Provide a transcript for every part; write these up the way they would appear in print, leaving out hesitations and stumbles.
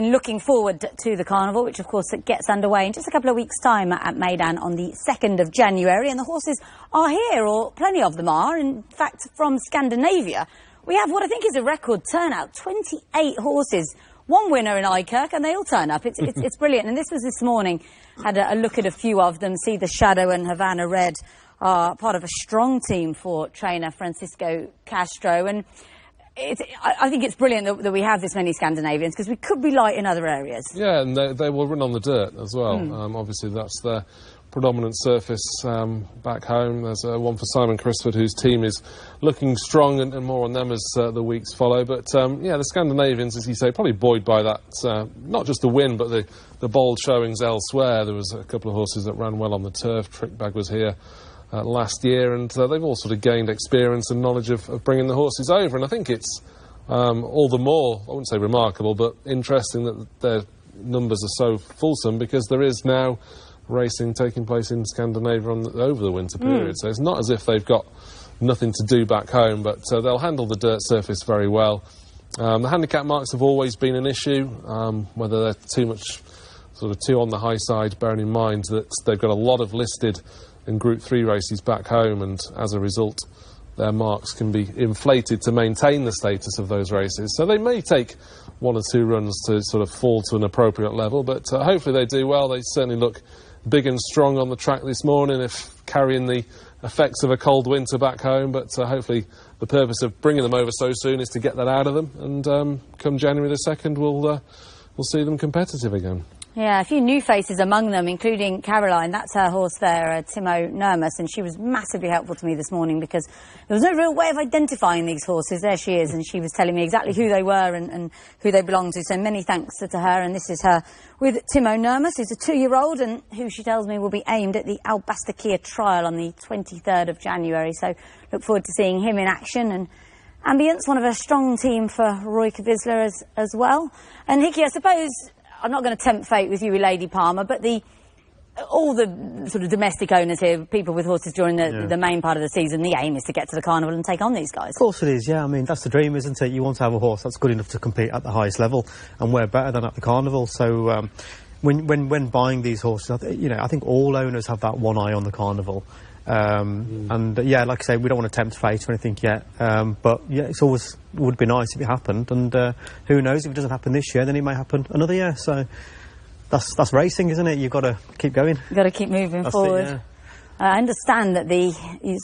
Looking forward to the carnival, which of course gets underway in just a couple of weeks' time at Meydan on the 2nd of January. And the horses are here, or plenty of them are. In fact, from Scandinavia, we have what I think is a record turnout, 28 horses. One winner in Ikirk, and they all turn up. It's brilliant. And this was this morning. Had a look at a few of them. See the Shadow and Havana Red are part of a strong team for trainer Francisco Castro. And I think it's brilliant that we have this many Scandinavians, because we could be light in other areas. Yeah, and they will run on the dirt as well. Obviously, that's their predominant surface back home. There's one for Simon Crisford, whose team is looking strong, and more on them as the weeks follow. But yeah, the Scandinavians, as you say, probably buoyed by that, not just the win, but the bold showings elsewhere. There was a couple of horses that ran well on the turf. Trickbag was here last year, and they've all sort of gained experience and knowledge of bringing the horses over. And I think it's all the more, I wouldn't say remarkable, but interesting that their numbers are so fulsome, because there is now racing taking place in Scandinavia over the winter period. So it's not as if they've got nothing to do back home, but they'll handle the dirt surface very well. The handicap marks have always been an issue, whether they're too on the high side, bearing in mind that they've got a lot of listed in Group 3 races back home, and as a result their marks can be inflated to maintain the status of those races. So they may take one or two runs to sort of fall to an appropriate level, but hopefully they do well. They certainly look big and strong on the track this morning, if carrying the effects of a cold winter back home. But hopefully the purpose of bringing them over so soon is to get that out of them, and come January the 2nd we'll see them competitive again. Yeah, a few new faces among them, including Caroline. That's her horse there, Timo Nurmos, and she was massively helpful to me this morning, because there was no real way of identifying these horses. There she is, and she was telling me exactly who they were and who they belonged to. So many thanks to her. And this is her with Timo Nurmos, who's a 2-year-old, and who she tells me will be aimed at the Albastakia trial on the 23rd of January. So look forward to seeing him in action. And Ambience, one of a strong team for Roy Kvisler as well. And Hickey, I suppose I'm not going to tempt fate with you, Lady Palmer, but all the sort of domestic owners here, people with horses during the main part of the season, the aim is to get to the carnival and take on these guys. Of course it is, yeah. I mean, that's the dream, isn't it? You want to have a horse that's good enough to compete at the highest level, and we're better than at the carnival. So when buying these horses, I think all owners have that one eye on the carnival. And yeah, like I say, we don't want to tempt fate or anything yet, but yeah, it's always would be nice if it happened, and who knows, if it doesn't happen this year, then it may happen another year. So that's racing, isn't it? You've got to keep going. You've got to keep moving forward. Yeah. I understand that the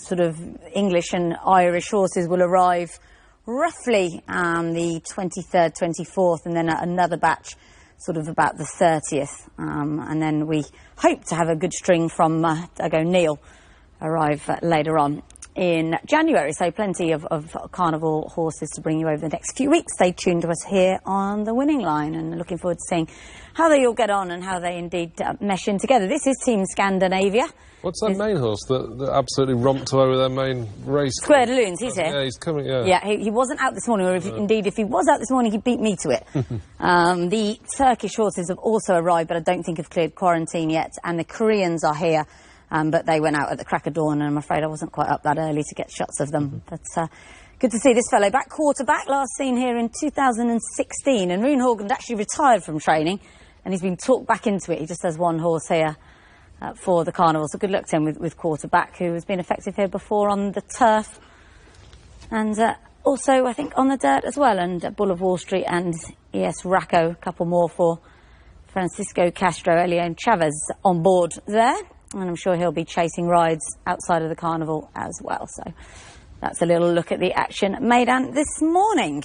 sort of English and Irish horses will arrive roughly the 23rd, 24th, and then another batch sort of about the 30th, and then we hope to have a good string from Neil arrive later on in January. So plenty of carnival horses to bring you over the next few weeks. Stay tuned to us here on The Winning Line, and looking forward to seeing how they all get on and how they indeed mesh in together. This is Team Scandinavia. What's that main horse that absolutely romped away with their main race? Square de Lunes, he's here. Yeah, he's coming, yeah. Yeah, he wasn't out this morning, or indeed if he was out this morning, he beat me to it. The Turkish horses have also arrived, but I don't think have cleared quarantine yet, and the Koreans are here. But they went out at the crack of dawn, and I'm afraid I wasn't quite up that early to get shots of them. But good to see this fellow back. Quarterback, last seen here in 2016. And Rune Horgan actually retired from training, and he's been talked back into it. He just has one horse here for the carnival. So good luck to him with Quarterback, who has been effective here before on the turf. And also, I think, on the dirt as well. And Bull of Wall Street and ES Racco, a couple more for Francisco Castro. Elion Chavez on board there. And I'm sure he'll be chasing rides outside of the carnival as well. So that's a little look at the action at Meydan this morning.